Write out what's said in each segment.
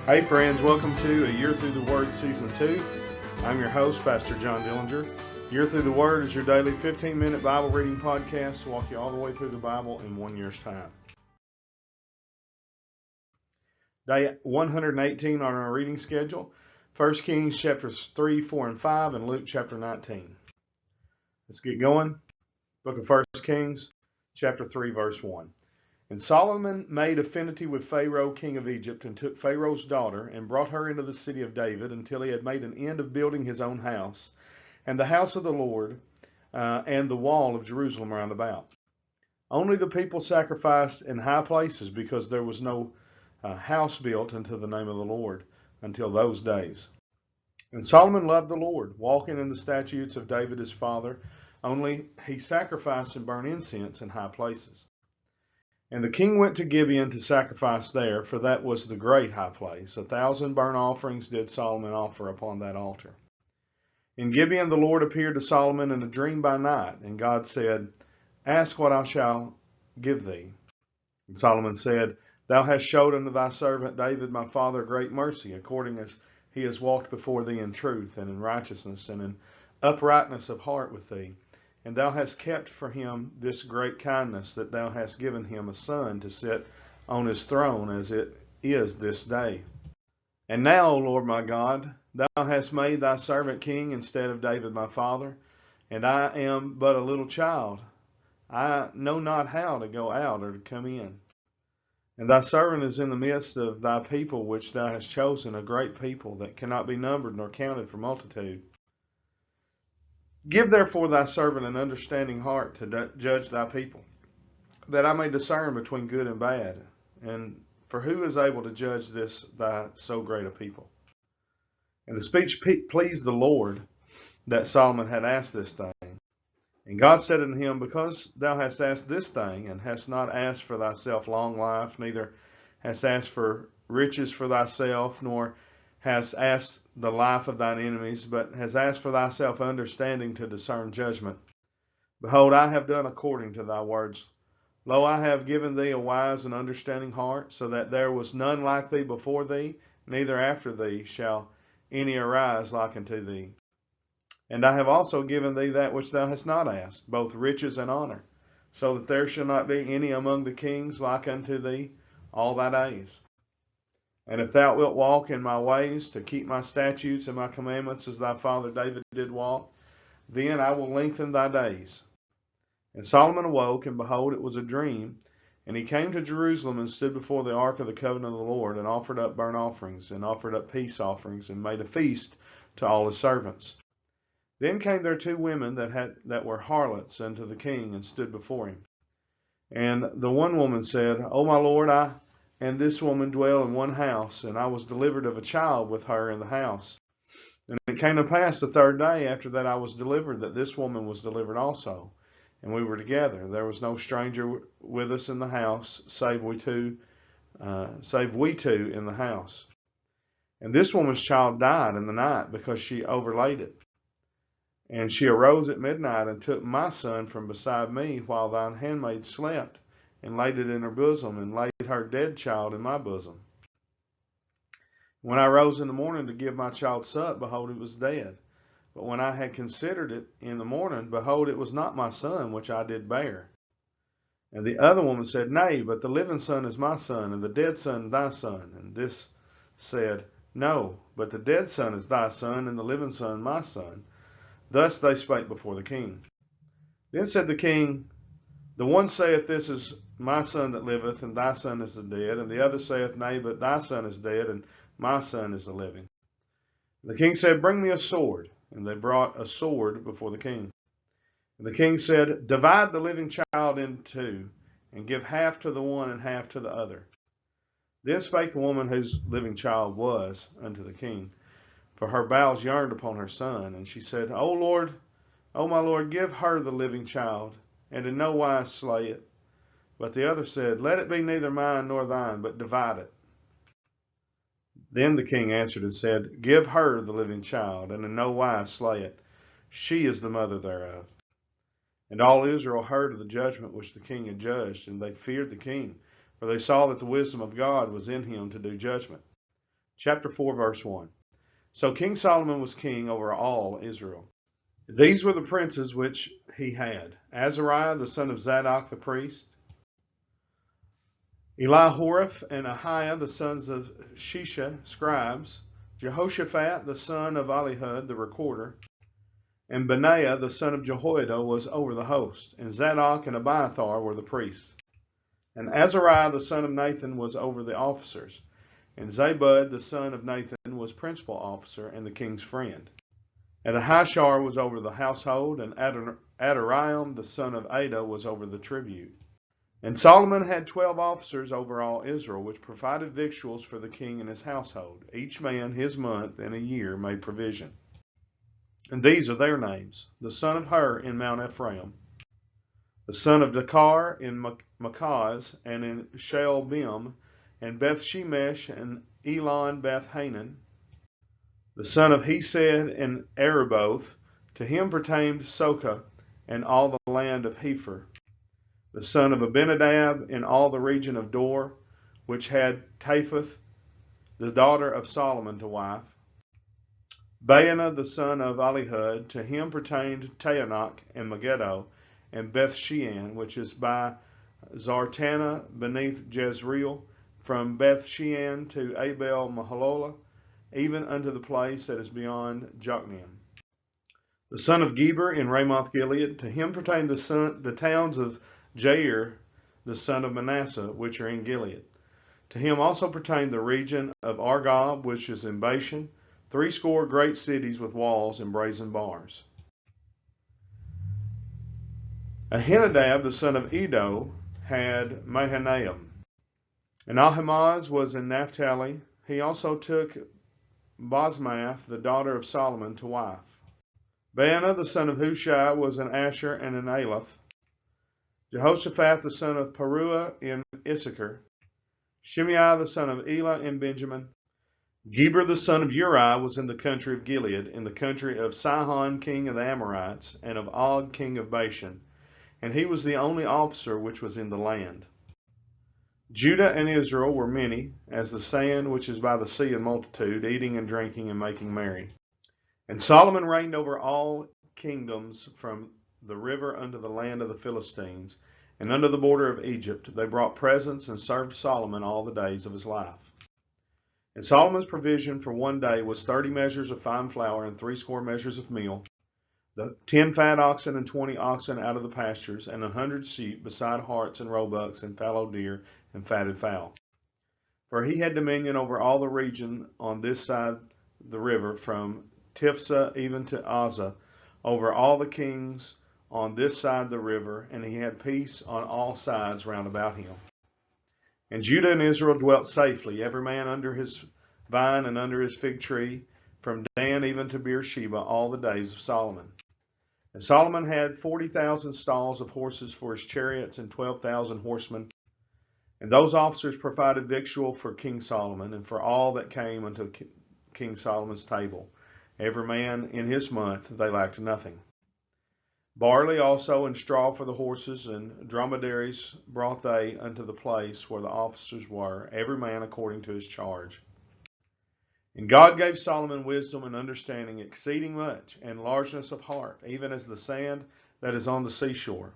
Hey friends, welcome to A Year Through the Word Season 2. I'm your host, Pastor John Dillinger. Year Through the Word is your daily 15-minute Bible reading podcast to walk you all the way through the Bible in 1 year's time. Day 118 on our reading schedule, 1 Kings chapters 3, 4, and 5, and Luke chapter 19. Let's get going. Book of 1 Kings, chapter 3, verse 1. And Solomon made affinity with Pharaoh, king of Egypt, and took Pharaoh's daughter, and brought her into the city of David, until he had made an end of building his own house, and the house of the Lord, and the wall of Jerusalem round about. Only the people sacrificed in high places, because there was no house built unto the name of the Lord until those days. And Solomon loved the Lord, walking in the statutes of David his father, only he sacrificed and burned incense in high places. And the king went to Gibeon to sacrifice there, for that was the great high place. 1,000 burnt offerings did Solomon offer upon that altar. In Gibeon the Lord appeared to Solomon in a dream by night, and God said, Ask what I shall give thee. And Solomon said, Thou hast showed unto thy servant David my father great mercy, according as he has walked before thee in truth, and in righteousness, and in uprightness of heart with thee. And thou hast kept for him this great kindness, that thou hast given him a son to sit on his throne, as it is this day. And now, O Lord my God, thou hast made thy servant king instead of David my father, and I am but a little child. I know not how to go out or to come in. And thy servant is in the midst of thy people, which thou hast chosen, a great people, that cannot be numbered nor counted for multitude. Give therefore thy servant an understanding heart to judge thy people, that I may discern between good and bad. And for who is able to judge this thy so great a people? And the speech pleased the Lord, that Solomon had asked this thing. And God said unto him, Because thou hast asked this thing, and hast not asked for thyself long life, neither hast asked for riches for thyself, nor hast asked the life of thine enemies, but hast asked for thyself understanding to discern judgment. Behold, I have done according to thy words. Lo, I have given thee a wise and understanding heart, so that there was none like thee before thee, neither after thee shall any arise like unto thee. And I have also given thee that which thou hast not asked, both riches and honor, so that there shall not be any among the kings like unto thee all thy days. And if thou wilt walk in my ways, to keep my statutes and my commandments, as thy father David did walk, then I will lengthen thy days. And Solomon awoke, and behold, it was a dream. And he came to Jerusalem, and stood before the ark of the covenant of the Lord, and offered up burnt offerings, and offered up peace offerings, and made a feast to all his servants. Then came there 2 women that were harlots unto the king, and stood before him. And the one woman said, O my lord, I and this woman dwell in one house, and I was delivered of a child with her in the house. And it came to pass the 3rd day after that I was delivered, that this woman was delivered also. And we were together. There was no stranger with us in the house, save we two in the house. And this woman's child died in the night, because she overlaid it. And she arose at midnight, and took my son from beside me, while thine handmaid slept, and laid it in her bosom, and laid her dead child in my bosom. When I rose in the morning to give my child suck, behold, it was dead. But when I had considered it in the morning, behold, it was not my son which I did bear. And the other woman said, Nay, but the living son is my son, and the dead son thy son. And this said, No, but the dead son is thy son, and the living son my son. Thus they spake before the king. Then said the king, The one saith, This is my son that liveth, and thy son is the dead. And the other saith, Nay, but thy son is dead, and my son is the living. The king said, Bring me a sword. And they brought a sword before the king. And the king said, Divide the living child in 2, and give half to the one and half to the other. Then spake the woman whose living child was unto the king, for her bowels yearned upon her son. And she said, O my lord, give her the living child, and in no wise slay it. But the other said, Let it be neither mine nor thine, but divide it. Then the king answered and said, Give her the living child, and in no wise slay it. She is the mother thereof. And all Israel heard of the judgment which the king had judged, and they feared the king, for they saw that the wisdom of God was in him to do judgment. Chapter 4, verse 1. So King Solomon was king over all Israel. These were the princes which he had: Azariah the son of Zadok the priest, Elihoreph and Ahiah the sons of Shisha scribes, Jehoshaphat the son of Ahihud the recorder, and Benaiah the son of Jehoiada was over the host, and Zadok and Abiathar were the priests. And Azariah the son of Nathan was over the officers, and Zabud the son of Nathan was principal officer and the king's friend. And Ahishar was over the household, and Adoniram the son of Ada was over the tribute. And Solomon had 12 officers over all Israel, which provided victuals for the king and his household. Each man his month and a year made provision. And these are their names: the son of Hur in Mount Ephraim, the son of Dakar in Makaz and in Shaalbim, and Beth Shemesh and Elon Beth Hanan, the son of Hesed in Areboth. To him pertained Soka and all the land of Hepher, the son of Abinadab in all the region of Dor, which had Taphath, the daughter of Solomon, to wife. Baana the son of Ahihud, to him pertained Taanach and Megiddo, and Beth Shean, which is by Zartana beneath Jezreel, from Beth Shean to Abel Mahalolah, even unto the place that is beyond Jokneam. The son of Geber in Ramoth Gilead, to him pertained the towns of Jair, the son of Manasseh, which are in Gilead. To him also pertained the region of Argob, which is in Bashan, 80 great cities with walls and brazen bars. Ahinadab, the son of Edo, had Mahanaim. And Ahimaaz was in Naphtali. He also took Basmath, the daughter of Solomon, to wife. Baana, the son of Hushai, was in Asher and in Aleph. Jehoshaphat, the son of Paruah, in Issachar. Shimei, the son of Elah, in Benjamin. Geber, the son of Uri, was in the country of Gilead, in the country of Sihon, king of the Amorites, and of Og, king of Bashan. And he was the only officer which was in the land. Judah and Israel were many, as the sand which is by the sea in multitude, eating and drinking and making merry. And Solomon reigned over all kingdoms from the river unto the land of the Philistines, and unto the border of Egypt. They brought presents and served Solomon all the days of his life. And Solomon's provision for one day was 30 measures of fine flour and 80 measures of meal, 10 fat oxen and 20 oxen out of the pastures, and 100 sheep, beside harts and roebucks and fallow deer and fatted fowl. For he had dominion over all the region on this side the river, from Tiphsah even to Azza, over all the kings on this side the river, and he had peace on all sides round about him. And Judah and Israel dwelt safely, every man under his vine and under his fig tree, from Dan even to Beersheba, all the days of Solomon. And Solomon had 40,000 stalls of horses for his chariots, and 12,000 horsemen. And those officers provided victual for King Solomon, and for all that came unto King Solomon's table. Every man in his month, they lacked nothing. Barley also and straw for the horses, and dromedaries brought they unto the place where the officers were, every man according to his charge. And God gave Solomon wisdom and understanding exceeding much, and largeness of heart, even as the sand that is on the seashore.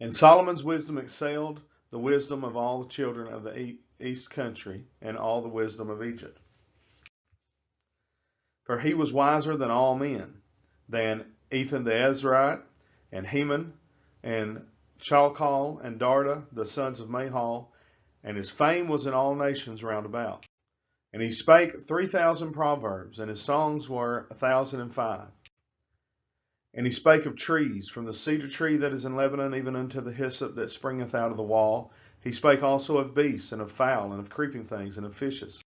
And Solomon's wisdom excelled the wisdom of all the children of the east country, and all the wisdom of Egypt. For he was wiser than all men, than Ethan the Ezrahite, and Heman, and Chalcol, and Darda, the sons of Mahal, and his fame was in all nations round about. And he spake 3,000 proverbs, and his songs were 1,005. And he spake of trees, from the cedar tree that is in Lebanon, even unto the hyssop that springeth out of the wall. He spake also of beasts, and of fowl, and of creeping things, and of fishes.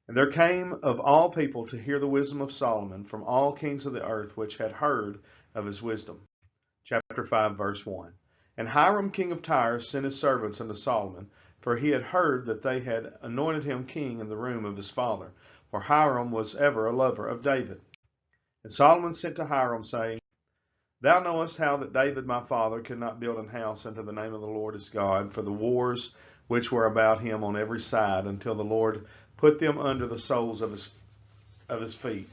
And there came of all people to hear the wisdom of Solomon, from all kings of the earth, which had heard of his wisdom. Chapter 5, verse 1. And Hiram king of Tyre sent his servants unto Solomon, for he had heard that they had anointed him king in the room of his father, for Hiram was ever a lover of David. And Solomon sent to Hiram, saying, Thou knowest how that David my father could not build an house unto the name of the Lord his God, for the wars which were about him on every side, until the Lord put them under the soles of his feet.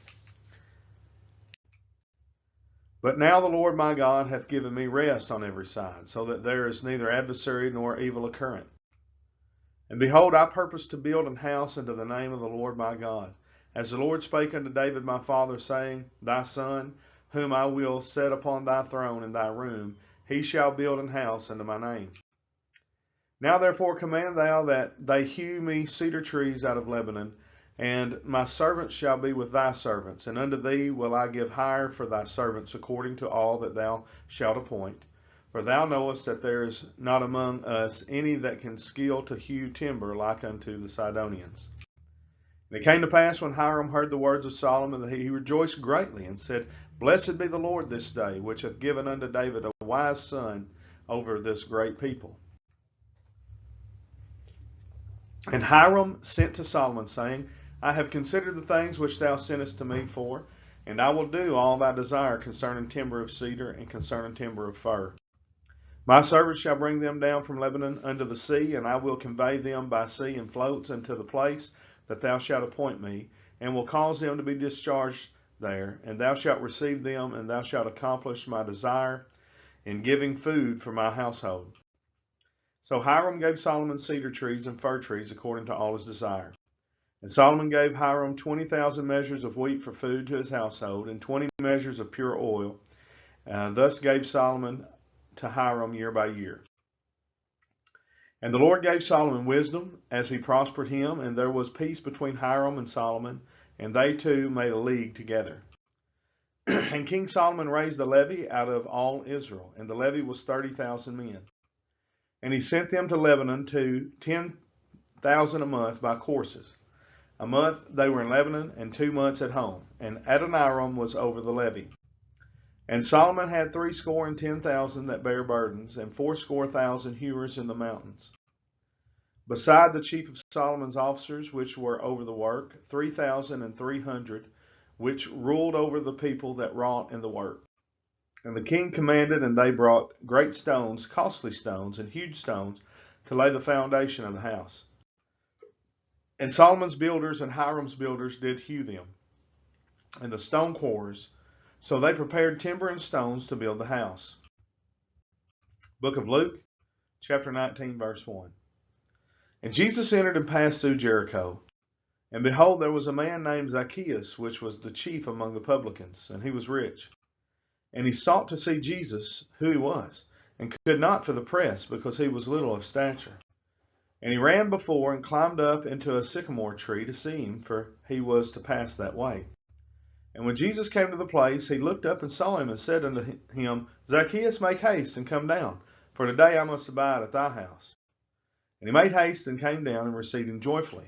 But now the Lord my God hath given me rest on every side, so that there is neither adversary nor evil occurrent. And behold, I purpose to build an house unto the name of the Lord my God, as the Lord spake unto David my father, saying, Thy son, whom I will set upon thy throne in thy room, he shall build an house unto my name. Now therefore command thou that they hew me cedar trees out of Lebanon, and my servants shall be with thy servants, and unto thee will I give hire for thy servants according to all that thou shalt appoint. For thou knowest that there is not among us any that can skill to hew timber like unto the Sidonians. And it came to pass when Hiram heard the words of Solomon that he rejoiced greatly, and said, Blessed be the Lord this day, which hath given unto David a wise son over this great people. And Hiram sent to Solomon, saying, I have considered the things which thou sentest to me for, and I will do all thy desire concerning timber of cedar and concerning timber of fir. My servants shall bring them down from Lebanon unto the sea, and I will convey them by sea in floats unto the place that thou shalt appoint me, and will cause them to be discharged there, and thou shalt receive them, and thou shalt accomplish my desire in giving food for my household. So Hiram gave Solomon cedar trees and fir trees according to all his desire. And Solomon gave Hiram 20,000 measures of wheat for food to his household, and 20 measures of pure oil. Thus gave Solomon to Hiram year by year. And the Lord gave Solomon wisdom as he prospered him, and there was peace between Hiram and Solomon, and they two made a league together. And King Solomon raised a levy out of all Israel, and the levy was 30,000 men. And he sent them to Lebanon to 10,000 a month by courses. A month they were in Lebanon, and 2 months at home. And Adoniram was over the levy. And Solomon had 70,010 that bare burdens, and 80,000 hewers in the mountains. Beside the chief of Solomon's officers, which were over the work, 3,300, which ruled over the people that wrought in the work. And the king commanded, and they brought great stones, costly stones, and huge stones, to lay the foundation of the house. And Solomon's builders and Hiram's builders did hew them, and the stone quarries. So they prepared timber and stones to build the house. Book of Luke, chapter 19, verse 1. And Jesus entered and passed through Jericho. And behold, there was a man named Zacchaeus, which was the chief among the publicans, and he was rich. And he sought to see Jesus, who he was, and could not for the press, because he was little of stature. And he ran before and climbed up into a sycamore tree to see him, for he was to pass that way. And when Jesus came to the place, he looked up and saw him, and said unto him, Zacchaeus, make haste and come down, for today I must abide at thy house. And he made haste and came down and received him joyfully.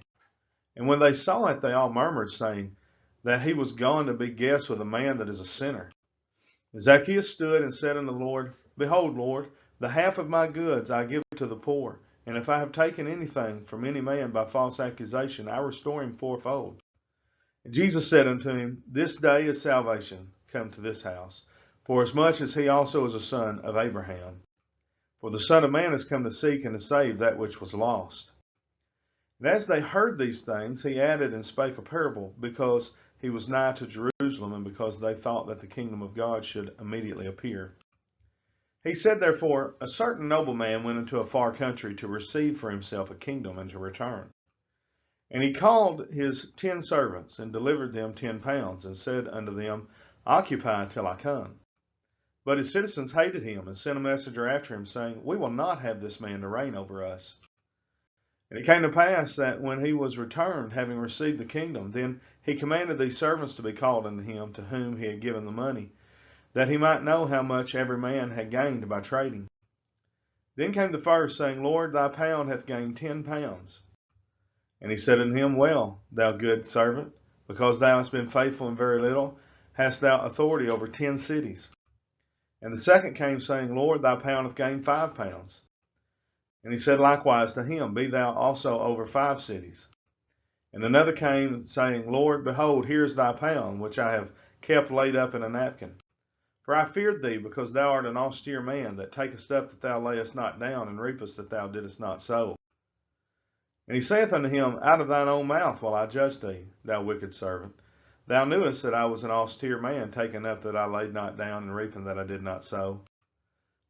And when they saw it, they all murmured, saying that he was gone to be guest with a man that is a sinner. And Zacchaeus stood and said unto the Lord, Behold, Lord, the half of my goods I give to the poor, and if I have taken anything from any man by false accusation, I restore him fourfold. And Jesus said unto him, This day is salvation come to this house, forasmuch as he also is a son of Abraham. For the Son of Man is come to seek and to save that which was lost. And as they heard these things, he added and spake a parable, because he was nigh to Jerusalem, and because they thought that the kingdom of God should immediately appear. He said, therefore, a certain nobleman went into a far country to receive for himself a kingdom and to return. And he called his 10 servants, and delivered them 10 pounds, and said unto them, Occupy till I come. But his citizens hated him, and sent a messenger after him, saying, We will not have this man to reign over us. And it came to pass that when he was returned, having received the kingdom, then he commanded these servants to be called unto him, to whom he had given the money, that he might know how much every man had gained by trading. Then came the first, saying, Lord, thy pound hath gained 10 pounds. And he said unto him, Well, thou good servant, because thou hast been faithful in very little, hast thou authority over 10 cities. And the second came, saying, Lord, thy pound hath gained 5 pounds. And he said likewise to him, Be thou also over 5 cities. And another came, saying, Lord, behold, here is thy pound, which I have kept laid up in a napkin. For I feared thee, because thou art an austere man, that takest up that thou layest not down, and reapest that thou didst not sow. And he saith unto him, Out of thine own mouth will I judge thee, thou wicked servant. Thou knewest that I was an austere man, taking up that I laid not down, and reaping that I did not sow.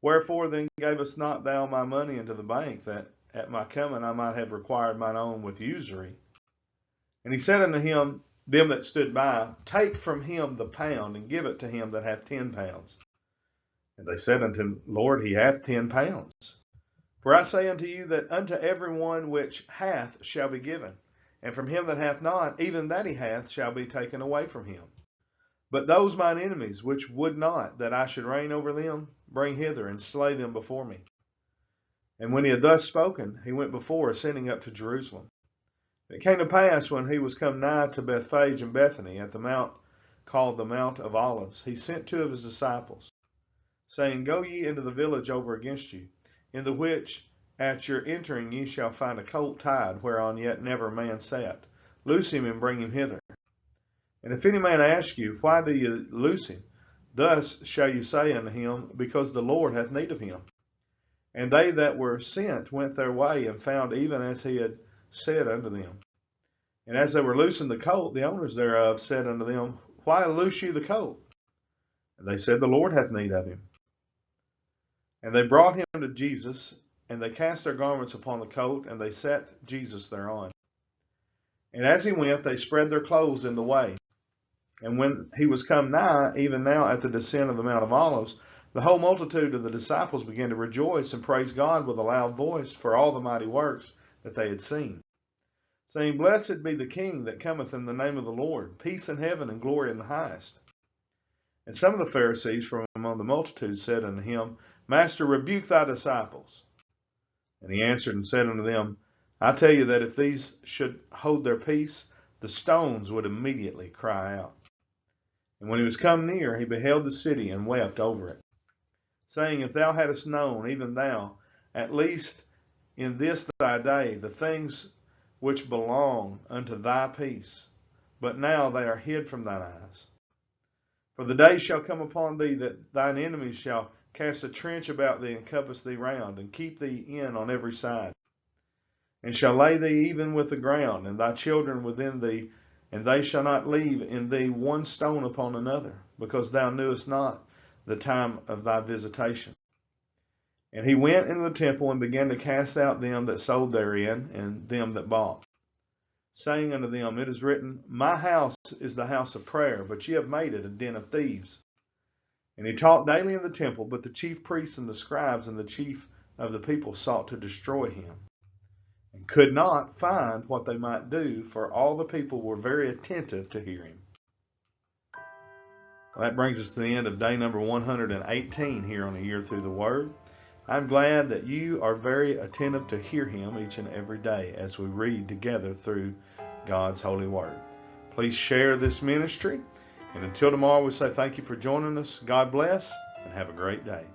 Wherefore then gavest not thou my money into the bank, that at my coming I might have required mine own with usury? And he said unto him, them that stood by, Take from him the pound, and give it to him that hath 10 pounds. And they said unto him, Lord, he hath 10 pounds. For I say unto you that unto every one which hath shall be given, and from him that hath not, even that he hath shall be taken away from him. But those mine enemies which would not that I should reign over them, bring hither and slay them before me. And when he had thus spoken, he went before, ascending up to Jerusalem. And it came to pass, when he was come nigh to Bethphage and Bethany, at the mount called the Mount of Olives, he sent 2 of his disciples, saying, Go ye into the village over against you, in the which at your entering ye shall find a colt tied, whereon yet never man sat. Loose him and bring him hither. And if any man ask you, Why do you loose him? Thus shall you say unto him, Because the Lord hath need of him. And they that were sent went their way, and found even as he had said unto them. And as they were loosing the colt, the owners thereof said unto them, Why loose you the colt? And they said, The Lord hath need of him. And they brought him to Jesus, and they cast their garments upon the colt, and they set Jesus thereon. And as he went, they spread their clothes in the way. And when he was come nigh, even now at the descent of the Mount of Olives, the whole multitude of the disciples began to rejoice and praise God with a loud voice for all the mighty works that they had seen, saying, Blessed be the King that cometh in the name of the Lord, peace in heaven and glory in the highest. And some of the Pharisees from among the multitude said unto him, Master, rebuke thy disciples. And he answered and said unto them, I tell you that if these should hold their peace, the stones would immediately cry out. And when he was come near, he beheld the city and wept over it, saying, If thou hadst known, even thou, at least in this thy day, the things which belong unto thy peace, but now they are hid from thine eyes. For the day shall come upon thee that thine enemies shall cast a trench about thee and compass thee round, and keep thee in on every side, and shall lay thee even with the ground, and thy children within thee, and they shall not leave in thee one stone upon another, because thou knewest not the time of thy visitation. And he went into the temple and began to cast out them that sold therein, and them that bought, saying unto them, It is written, My house is the house of prayer, but ye have made it a den of thieves. And he taught daily in the temple, but the chief priests and the scribes and the chief of the people sought to destroy him, and could not find what they might do, for all the people were very attentive to hear him. Well, that brings us to the end of day number 118 here on A Year Through the Word. I'm glad that you are very attentive to hear him each and every day as we read together through God's holy word. Please share this ministry. And until tomorrow, we say thank you for joining us. God bless, and have a great day.